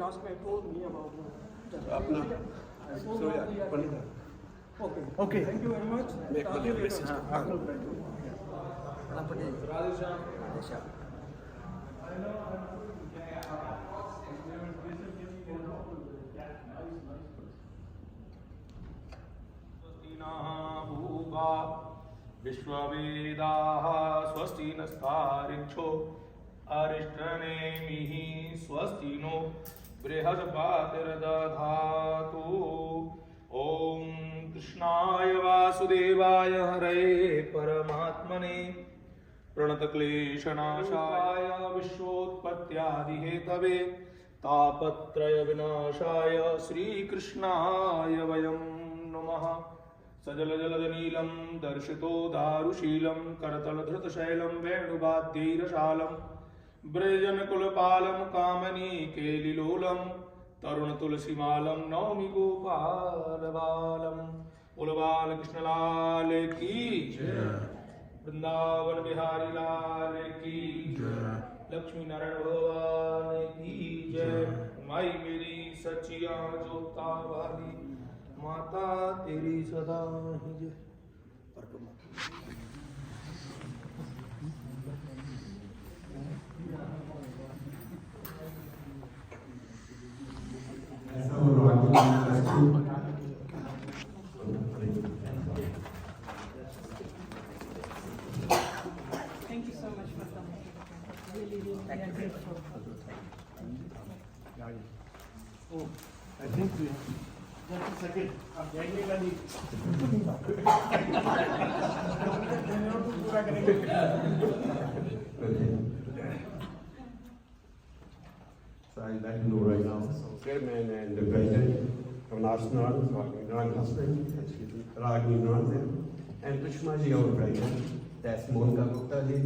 last guy told me about Okay. Thank you very much. विश्ववेदाः स्वस्ति नस्तारिक्षो अरिष्टनेमिः स्वस्ति no बृहस्पतिर्दधातु ॐ कृष्णाय वासुदेवाय हरये परमात्मने प्रणतक्लेशनाशाय विश्वोत्पत्त्यादिहेतवे तापत्रय विनाशाय श्रीकृष्णाय वयं नमः। सजलजलदनीलं दर्शितो दारुशीलं करतलधृतशैलं वेणुवाद्यैरशालं व्रजनकुलपालं कामनीकेलिलोलं तरुणतुलसीमालं नौमि गोपालबालं। बोल कृष्णलाल की जय, वृंदावन बिहारी लाल की जय, लक्ष्मी नारायण भगवान की जय। माई मेरी सचिया जोता वाली माता तेरी सदा ही जय। Thank you so much for coming. Really, we are grateful. Oh, I think we have. Just a second. आप जाएंगे का नहीं? पूरा करेंगे. So I'd like to know right now, Chairman and the President of National, Ragni husband, Ragni and Krishnaji, our President, that's Monica Gupta ji,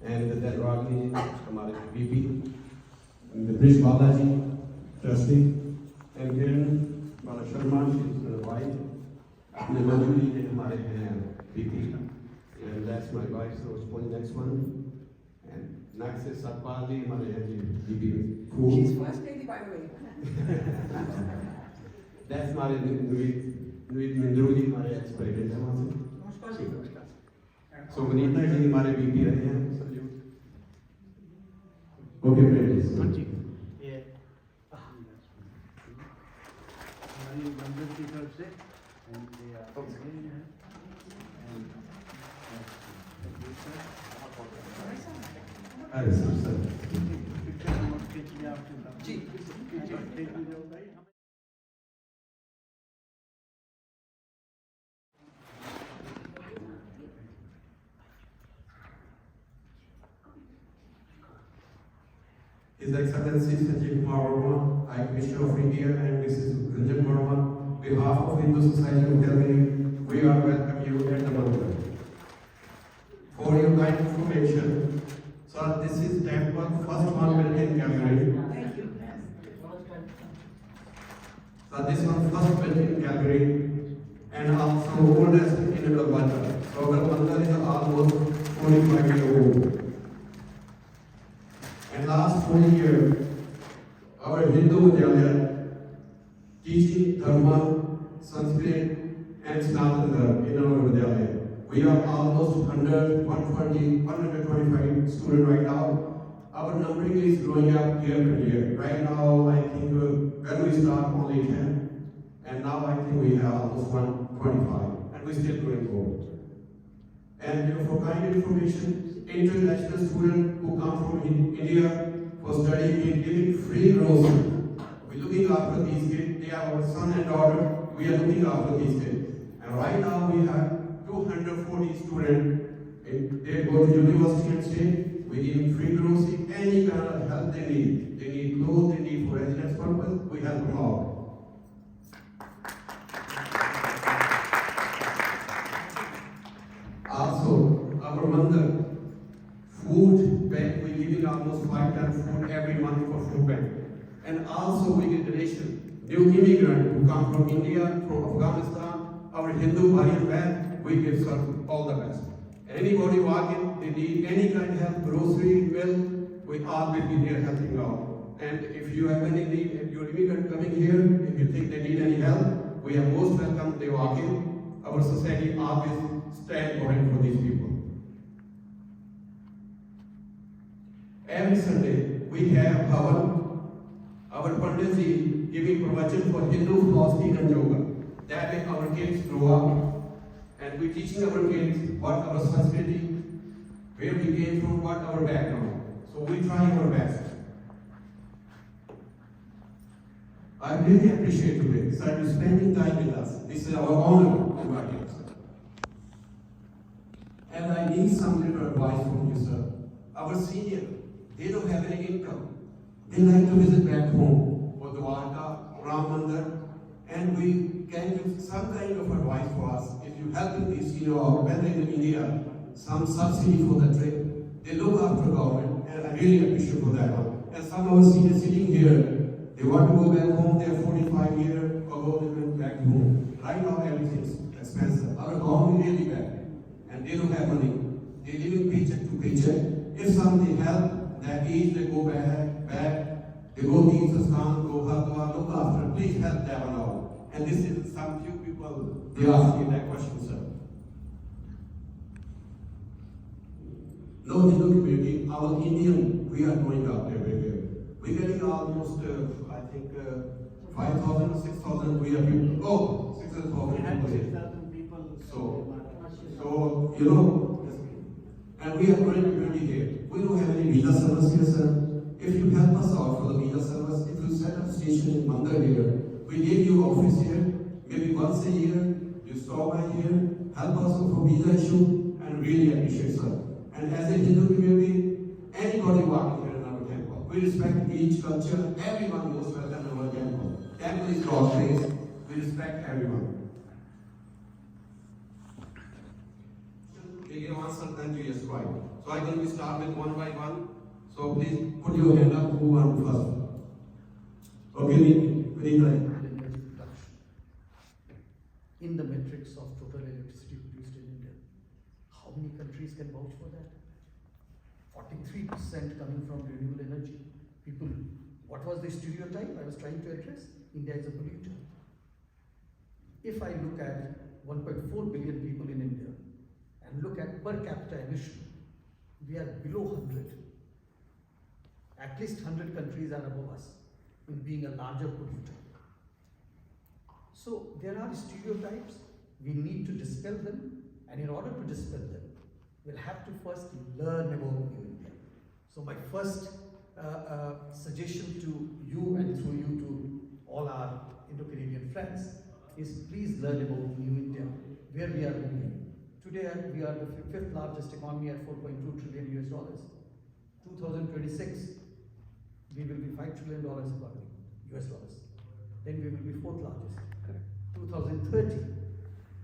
and then Ragni, Kamala VP, and the Brish Balaji, Trustee, and Kiran Bala Sharma, she's the wife, and the Majuli, VP, and that's my wife, so it's the next one. And next is Satpalji, my VP. She's first lady, by the way. That's my Nuit Mindruji, my ex-president. So Vanita ji, my VP, salute. Okay, please. हमारी मंदिर की तरफ से and they are picture number खींच लिया आपके जी picture खींच लीजिए भाई। His Excellency Sanjeev Kumar Verma, High Commissioner of India, and Mrs. Ranjan Verma, on behalf of Hindu Society of Calgary, we are welcome you at the Mandir. For your kind information, sir, this is temple first one built in Calgary. Thank you. So this one first built in Calgary, and also oldest in Alberta. So our Mandir is almost 45 years old. And last 40 years, our Hindu Vidyalaya teaching Dharma, Sanskrit, and Sanatana in our Vidyalaya. We are almost 125 students right now. Our numbering is growing up year to year. Right now, I think when we start only 10, and now I think we have almost 125, and we're still going forward. And for kind information, international students who come from India for study, we are giving free grocery. We're looking after these kids. They are our son and daughter. We are looking after these kids. And right now we have 240 students. They go to university and stay. We give them free grocery, any kind of help they need. They need clothes, they need for residence purpose. We help them out. Also, our Mandir food bank, we're giving almost 5 tons food every month for food bank. And also we get donation. New immigrants who come from India, from Afghanistan, our Hindu bhai and band, we give all the best. Anybody walking, they need any kind of help, grocery, milk, we all will be there helping out. And if you have any need, if you're immigrant coming here, if you think they need any help, we are most welcome. They walk in. Our society always stand behind for these people. Every Sunday we have our Panditji giving pravachan for Hindu philosophy and yoga. That way our kids grow up and we're teaching our kids what our Sanskriti, where we came from, what our background. So we try our best. I really appreciate today, sir, you spending time with us. This is our honor to our here, sir. And I need some little advice from you, sir. Our senior, they don't have any income. They like to visit back home for Dwarka, Ram Mandir, and we can give some kind of advice for us. If you help in this, whether in India, some subsidy for the trip. They look after government, and I really appreciate for that one. And some of our seniors sitting here, they want to go back home, they're 45 years ago, they went back home. Right now, everything's expensive. Our economy really bad, and they don't have money. They live in paycheck to paycheck. If somebody help, that age they go back, they go Tirthasthan, go Hardwar, look after. Please help them out. And this is some few people, they ask me that question, sir. No Hindu community, our Indian, we are growing up everywhere. We're getting almost, I think, 5,000 or 6,000 we are people. Oh, 6,000 We had people here. 6,000 people. So, and we are growing community here. We don't have any visa service here, sir. If you help us out for the visa service, if you set up a station in Mandir here, we give you office here, maybe once a year, you stop by here, help us for visa issue, and really appreciate, sir. And as a Hindu community, anybody walking here in our temple, we respect each culture, everyone most welcome in our temple. Temple is God's place, we respect everyone. Can you answer then to yes, right? So I'm going to start with one by one. So please put your hand up who want first. Okay, Vinita. In the metrics of total electricity produced in India, how many countries can vouch for that? 43% coming from renewable energy. People, what was the stereotype I was trying to address? India is a polluter. If I look at 1.4 billion people in India and look at per capita emission, we are below 100. At least 100 countries are above us in being a larger polluter. So there are stereotypes, we need to dispel them, and in order to dispel them, we'll have to first learn about New India. So my first suggestion to you and through you to all our Indo-Caribbean friends is please learn about New India, where we are moving. Today we are the fifth largest economy at $4.2 trillion US. 2026, we will be $5 trillion economy, US dollars. Then we will be fourth largest. 2030,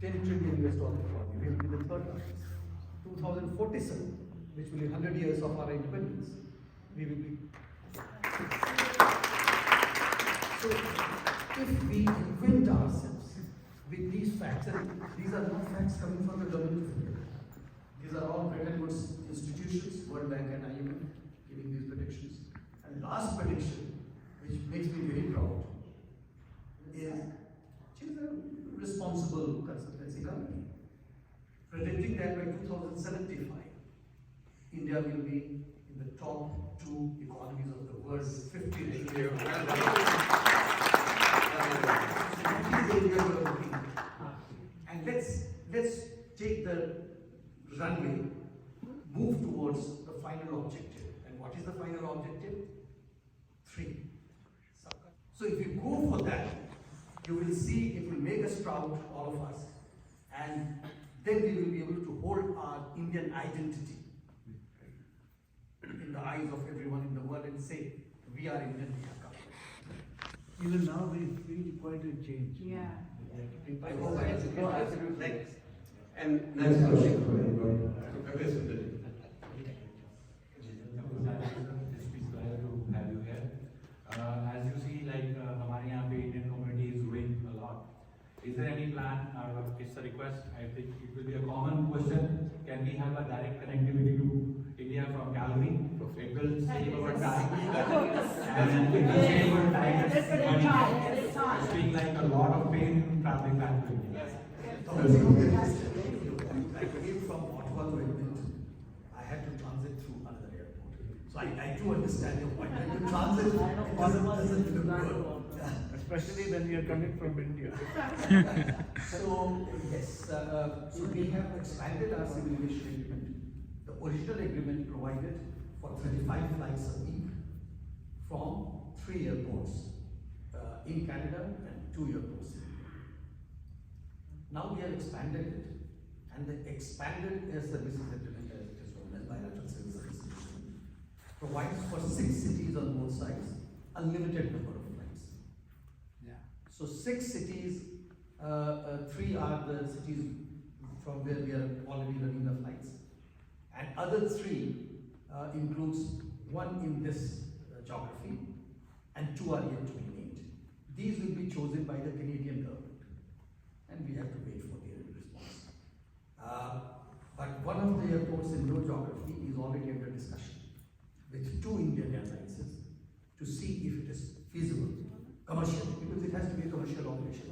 $10 trillion US economy, we will be the third largest. 2047, which will be 100 years of our independence, we will be. So, if we acquaint ourselves with these facts, and these are not facts coming from the government of India, these are all Bretton Woods institutions, World Bank and IMF, giving these predictions. And last prediction, which makes me very proud, is she's a responsible consultancy company, predicting that by 2075, India will be in the top 2 economies of the world with 50 trillion. And let's take the runway, move towards the final objective. And what is the final objective? 3. So if you go for that, you will see it will make us proud, all of us, and then we will be able to hold our Indian identity in the eyes of everyone in the world and say, we are Indian, we are Calgary. Even now we feel quite a change. Yeah. I hope I answered your next. And next question for anybody. Have you here? As you see, like हमारे यहाँ पे Indian community is growing a lot. Is there any plan? It's a request. I think it will be a common question. Can we have a direct connectivity to India from Calgary? It will save our time. And it will save our time. It's been like a lot of pain traveling back to India. I came from Ottawa to Edmonton. I had to transit through another airport. So I do understand your point. When you transit, it doesn't look good. Especially when you're coming from India. So, yes, so we have expanded our civil aviation agreement. The original agreement provided for 35 flights a week from 3 airports in Canada and 2 airports in India. Now we have expanded it, and the expanded air services agreement, as it is known as bilateral civil services agreement, provides for 6 cities on both sides, unlimited number of flights. So 6 cities, 3 are the cities from where we are already running the flights, and other 3 includes 1 in this geography, and 2 are yet to be named. These will be chosen by the Canadian government, and we have to wait for their response. But one of the airports in your geography is already under discussion with 2 Indian airlines to see if it is feasible commercially, because it has to be a commercial operation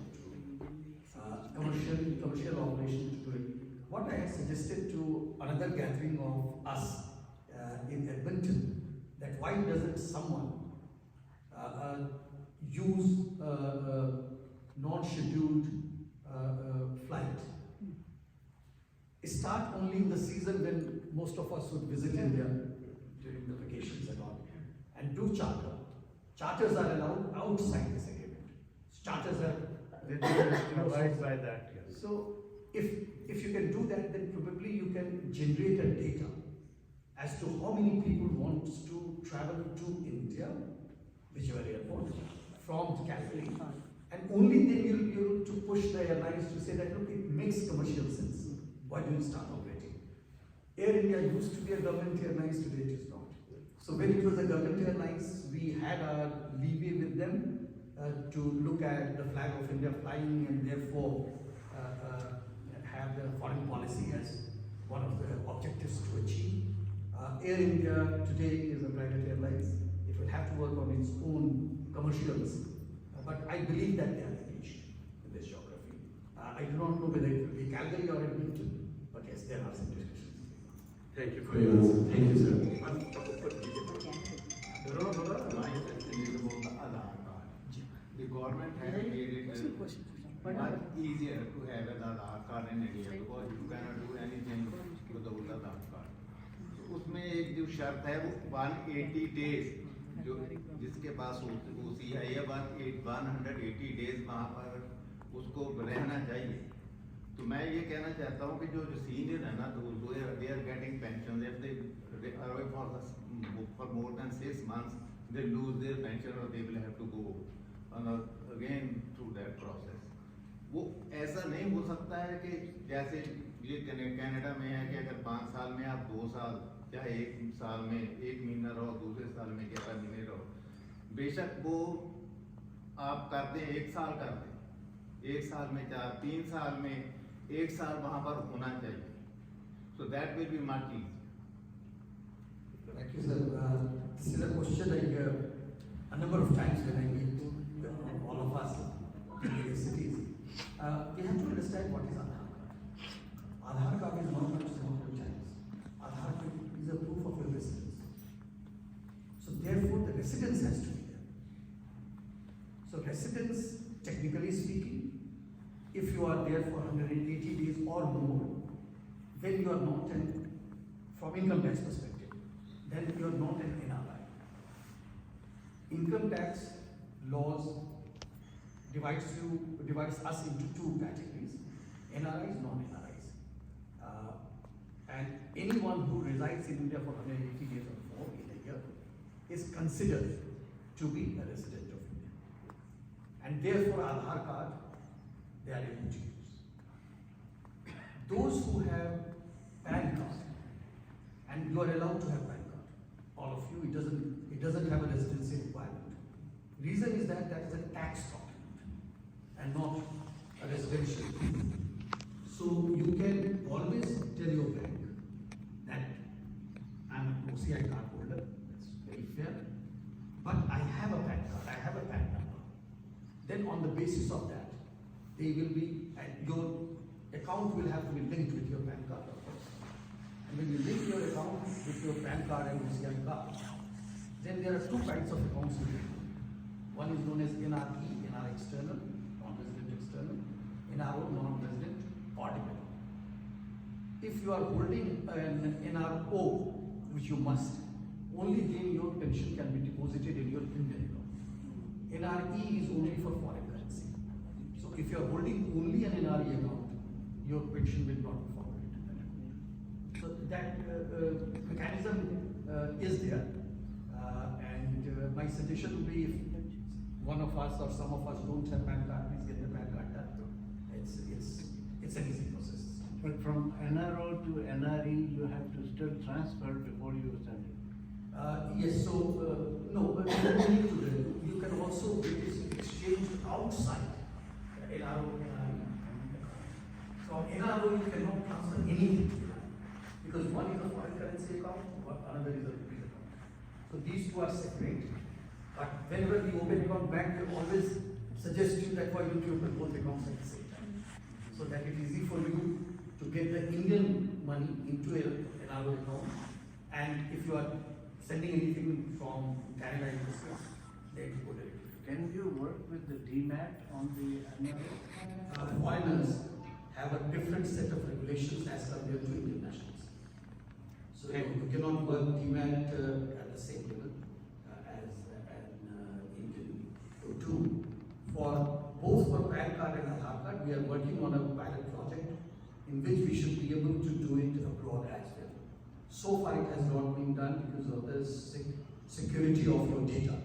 commercial operation to do it. What I had suggested to another gathering of us in Edmonton, that why doesn't someone use non-scheduled flight? Start only in the season when most of us would visit India during the vacations and all, and do charter. Charters are allowed outside this agreement. Charters are Abide by that, yes. so if you can do that, then probably you can generate a data as to how many people want to travel to India, whichever airport, from Calgary, and only then you'll to push the airlines to say that look, it makes commercial sense. Why do you start operating? Air India used to be a government airlines, today it is not. So when it was a government airlines, we had our leeway with them to look at the flag of India flying, and therefore have the foreign policy as one of the objectives to achieve. Air India today is a private airlines. It will have to work on its own commercials, but I believe that they are engaged in this geography. I do not know whether it will be Calgary or Edmonton, but yes, there are some discussions. Thank you for your answer. Thank you, sir. The government has made it much easier to have an Aadhaar card in India because you cannot do anything without Aadhaar card. तो उसमें एक जो शर्त है वो 180 days जो जिसके पास OC है या 180 days वहाँ पर उसको रहना चाहिए. तो मैं ये कहना चाहता हूँ कि जो सीनियर है ना, तो they are getting pension. If they are away for more than 6 months, they lose their pension or they will have to go again through that process. वो ऐसा नहीं हो सकता है कि जैसे ये कनाडा में है कि अगर 5 साल में आप 2 साल, चाहे 1 साल में 1 महीना रहो, दूसरे साल में 11 महीने रहो, बेशक वो आप करते 1 साल करते, 1 साल में 3 साल में 1 साल वहाँ पर होना चाहिए. So that will be much easier. Thank you, sir. This is a question I hear a number of times when I meet all of us in various cities. We have to understand what is Aadhaar card. Aadhaar card is not much multiple times. Aadhaar card is a proof of your residence. So therefore, the residence has to be there. So residence, technically speaking, if you are there for 180 days or more, then you are not from income tax perspective, then you are not an NRI. Income tax laws divides us into 2 categories: NRIs, non-NRIs. And anyone who resides in India for 180 days or more in a year is considered to be a resident of India, and therefore Aadhaar card they are able to use. Those who have PAN card, and you are allowed to have PAN card, all of you, it doesn't have a residency requirement. Reason is that is a tax document and not a residential. So you can always tell your bank that I'm an OCI card holder, Then on the basis of that, they will be, and your account will have to be linked with your PAN card, of course. And when you link your account with your PAN card and OCI card, then there are two kinds of accounts you can do. One is known as NRE, NR external, non-resident external, NRO, non-resident particular. If you are holding an NRO, which you must, only then your pension can be deposited in your Indian account. NRE is only for foreign currency. So if you are holding only an NRE account, your pension will not be forwarded. So that mechanism is there. And my suggestion would be if one of us or some of us don't have PAN card, please get the PAN card done. It's an easy process. But from NRO to NRE, you have to still transfer before you send it. Yes, so no, but you don't need to do it. You can also get this exchange outside NRO, NRE. From NRO, you cannot transfer anything because one is a foreign currency account, another is a rupee account. So these two are separate. But whenever we open account, bank will always suggest you that why don't you open both accounts at the same time, so that it is easy for you to get the Indian money into an NRO account, and if you are sending anything from Canada in this case, they go directly. Can you work with the DMAT on the NRO? Foreigners have a different set of regulations as compared to Indian nationals. So you cannot work DMAT at the same level as an Indian. So two, for both for PAN card and Aadhaar card, we are working on a pilot project in which we should be able to do it abroad as well. So far it has not been done because of the security of your data.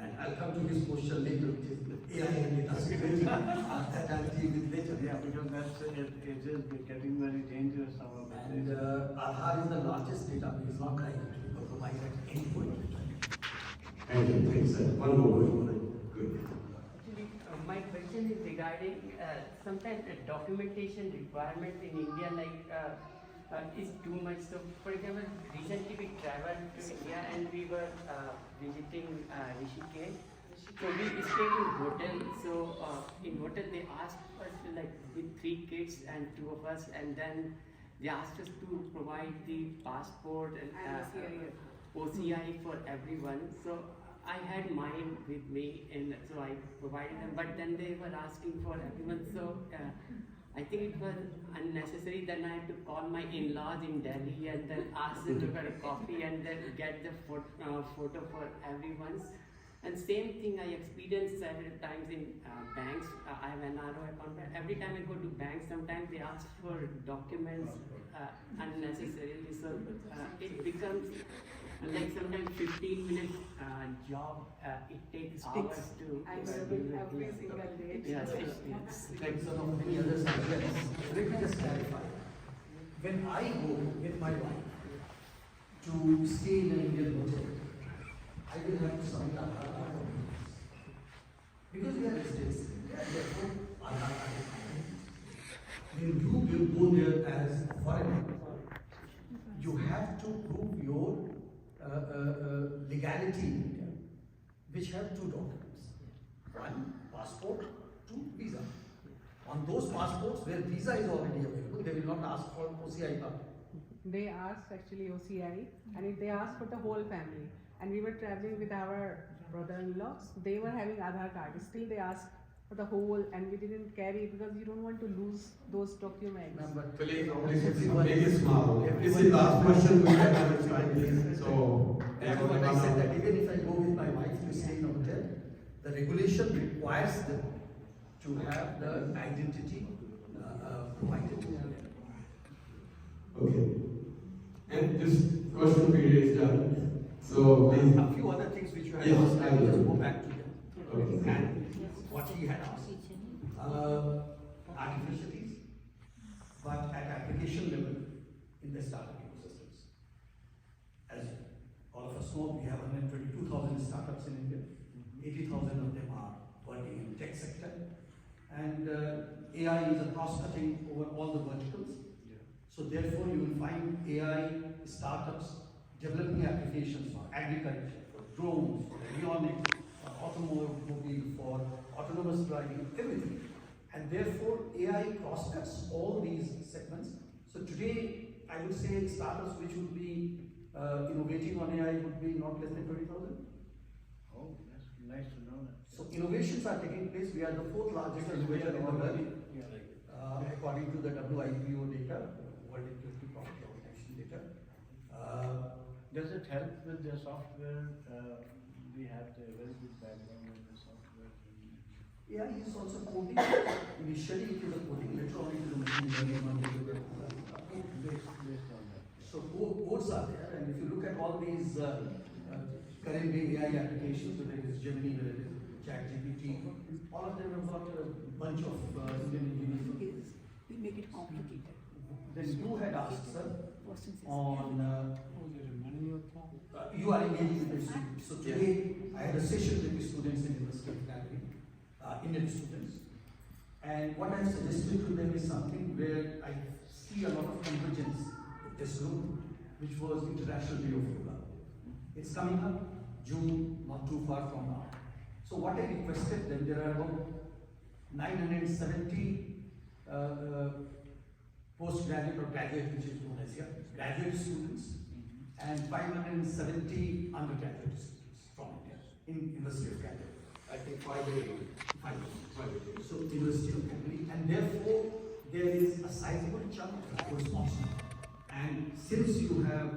And I'll come to this question later, which is AI and data security. That I'll deal with later. Yeah, because it is getting very dangerous now. And Aadhaar is the largest database, not like it will be compromised at any point in time. Thank you, thanks, sir. One more, good. Actually, my question is regarding sometimes the documentation requirement in India is too much. So, for example, recently we traveled to India and we were visiting Rishikesh. So we stayed in hotel. So in hotel they asked us like with 3 kids and 2 of us, and then they asked us to provide the passport and OCI for everyone. So I had mine with me, and so I provided them. But then they were asking for everyone. So I think it was unnecessary. Then I had to call my in-laws in Delhi and then ask them to get a copy and then get the photo for everyone's. And same thing I experienced several times in banks. I have an NRO account. Every time I go to banks, sometimes they ask for documents unnecessarily. So it becomes like sometimes 15-minute job. It takes hours to. every single day. Yes, Like some of many others as well. Let me just clarify. When I go with my wife to stay in an Indian hotel, I will have to submit Aadhaar card documents. Because we are residents, therefore Aadhaar card is important. When you will go there as a foreigner, you have to prove your legality in India, which have 2 documents. 1, passport, 2, visa. On those passports where visa is already available, they will not ask for OCI card. They asked actually OCI, and if they asked for the whole family, and we were traveling with our brother-in-law, they were having Aadhaar card. Still they asked for the whole, and we didn't carry it because you don't want to lose those documents. Please, make it small. This is the last question we have at time, please. So, Everyone, I said that even if I go with my wife to stay in a hotel, the regulation requires them to have the identity provided. okay. And this question period is done. So, please. A few other things which you had Yes, asked, I will I just will. go back to them. Okay. And what he had asked. Artificialities, but at application level in the startup ecosystems. As all of us know, we have 122,000 startups in India. 80,000 of them are working in tech sector. And AI is a cross-cutting over all the verticals. So therefore, you will find AI startups developing applications for agriculture, for drones, for avionics, for automobile, for autonomous driving, everything. And therefore, AI cross-cuts all these segments. So today, I would say startups which would be innovating on AI would be not less than 20,000. Oh, that's nice to know that. So innovations are taking place. We are the fourth largest innovator in the world, according to the WIPO data, World Intellectual Property Organization data. Does it help with the software? We have a very good background in the software. AI is also coding. Initially it is a coding, later on it is a machine learning. Based on that. So codes are there, and if you look at all these current day AI applications, whether it is Gemini, whether it is ChatGPT, all of them have got a bunch of Indian engineers. We make it complicated. Then you had asked, sir, Versus on you are engaging with the students. So today I had a session with the students in University of Calgary, Indian students, and what I suggested to them is something where I see a lot of convergence with this group, which was International Day of Yoga. It's coming up June, not too far from now. So what I requested them, there are about 970 postgraduate or graduate, which is known as here, graduate students, and 570 undergraduate students from India in University of Calgary. I think 5 days. So University of Calgary, and therefore there is a sizable chunk that was sponsored. And since you have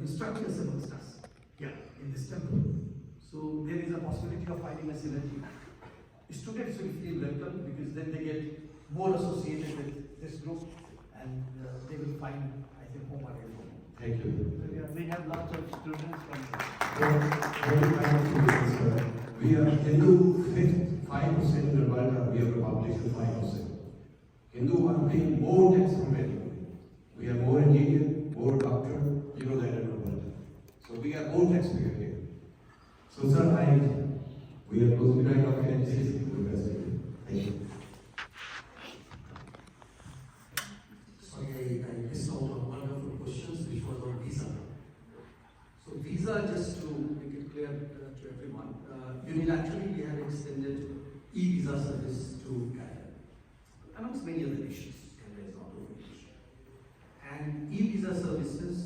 instructors amongst us here in this temple, so there is a possibility of finding a synergy. Students will feel welcome because then they get more associated with this group, and they will find, I think, home away from home. Thank you. Yeah, we have lots of students from We are Hindu 5% in the world, we have a population 5%. Hindu are paying more tax from everybody. We have more engineer, more doctor, you know that in the world. So we are more taxpayer here. So sir, we are close to the of NCC to the best. Thank you. Sorry, I missed out on one of the questions, which was on visa. So visa, just to make it clear to everyone, unilaterally we have extended e-visa service to Canada, amongst many other nations. Canada is not only nation. And e-visa services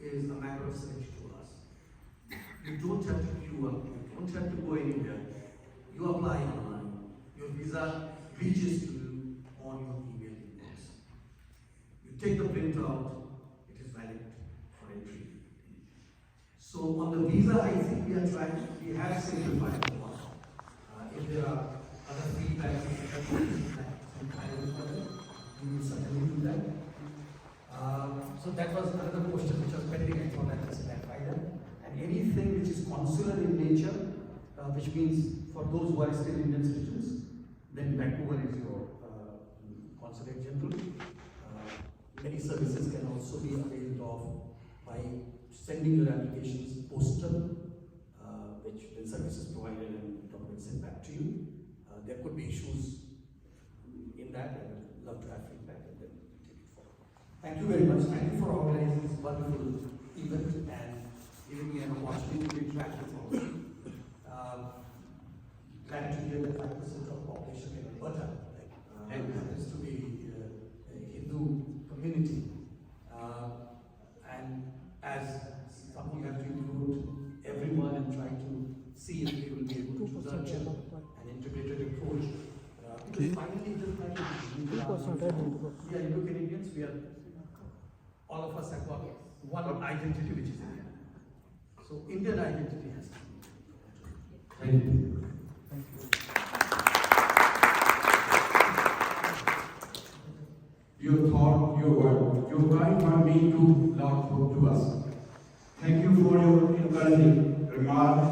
is a matter of 72 hours. You don't have to queue up, you don't have to go anywhere. You apply online, your visa reaches to you on your email inbox. You take the print out, it is valid for entry. So on the visa, I think we are trying, we have simplified a lot. If there are other feedback, we will certainly do that. So that was another question which was pending. I thought I just clarified that. And anything which is consular in nature, which means for those who are still Indian citizens, then Vancouver is your consulate general. Many services can also be availed of by sending your applications postal, which when service is provided and documents sent back to you. There could be issues in that. I would love to have feedback and then take it forward. Thank you very much. Thank you for organizing this wonderful event and giving me an opportunity to interact with all of you. Glad to hear that 5% of population in Alberta happens to be a Hindu community. And as something you have to include everyone and try to see if they will be able to nurture an integrated approach. Because finally, just like we are Indo-Canadians, we are, all of us have got one identity which is Indian. So Indian identity has to be. Thank you. Thank you. Your thought, your word, your guide for me to Lord to us. Thank you for your encouraging remarks.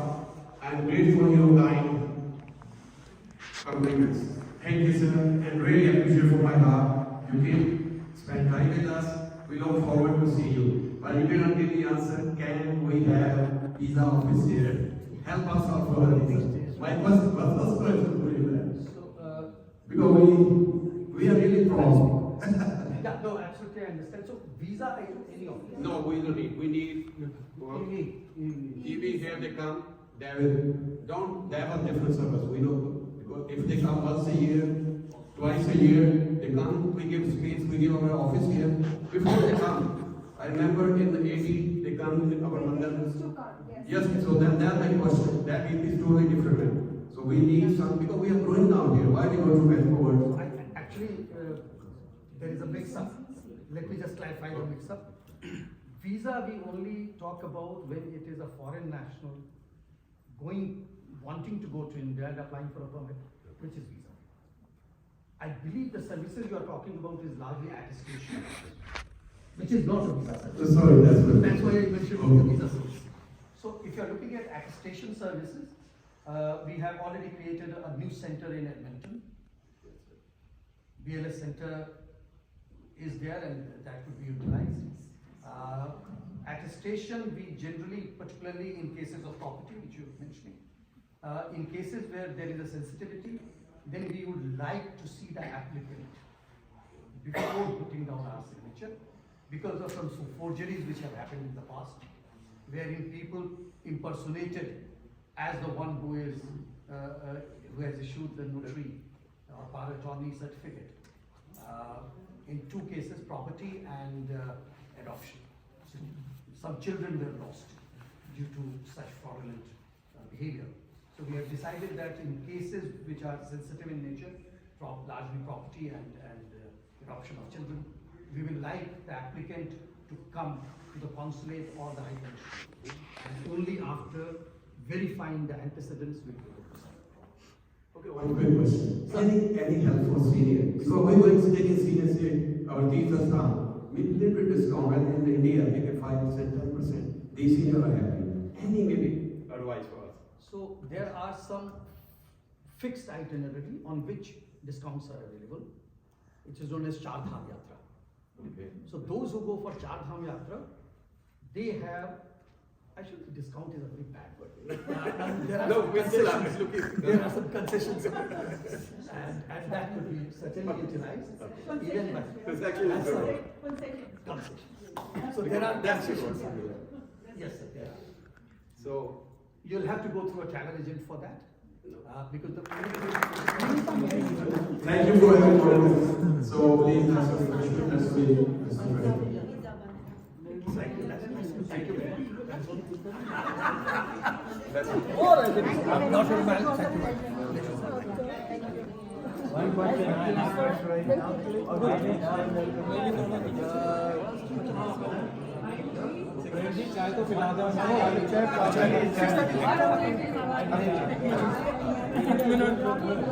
I am grateful for your kind compliments. Thank you, sir, and really appreciate from my heart. You came, spend time with us. We look forward to see you. But you cannot give the answer. Can we have visa office here? Help us out for our research. My first question for you. So, because we are really proud. yeah, no, absolutely, I understand. So, visa, I do any of them? No, we don't need. We need EV here they come. they have different service. We know, because if they come once a year, twice a year, they come, we give space, we give our office here. Before they come, I remember in the 80s, they come in our mandir. Yes, so then that's my question. That is totally different. Man. So we need some, because we are growing down here. Why we go to west forward? Actually, there is a mix-up. Let me just clarify the mix-up. Visa we only talk about when it is a foreign national wanting to go to India and applying for a permit, which is visa. I believe the services you are talking about is largely attestation, which is not a visa service. Sorry, that's why I mentioned the visa service. So if you are looking at attestation services, we have already created a new center in Edmonton. BLS center is there and that could be utilized. Attestation, we generally, particularly in cases of property, which you're mentioning, in cases where there is a sensitivity, then we would like to see the applicant before putting down our signature, because of some forgeries which have happened in the past, wherein people impersonated as the one who has issued the notary or power attorney certificate. In 2 cases, property and adoption. So some children were lost due to such fraudulent behavior. So we have decided that in cases which are sensitive in nature, largely property and adoption of children, we will like the applicant to come to the consulate or the high commission. And only after verifying the antecedents will be able to sign. Okay, one quick question. Any help for senior? Because we went to take senior say our teachers now. Maybe a little bit discount, and in India, maybe 5%, 10%. These senior are happy. Any maybe advice for us? So there are some fixed itinerary on which discounts are available, which is known as Char Dham Yatra. Okay. So those who go for Char Dham Yatra, they have, actually discount is a very bad word. There are there are some concessions and that could be certainly utilized. Even by concessions. So there are concessions. Yes, sir, there are. So You'll have to go through a travel agent for that. Because the thank you for everyone. So please answer the question. That's me. Thank you. I'm not a man. One question I ask right now. चाय तो पिला दो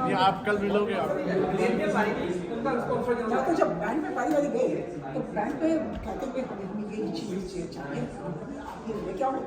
ये आप कल मिलोगे आप तो जब बैंक में पाई वाली गई तो बैंक में कहते हैं कि ये चीज चाहिए ये क्या हो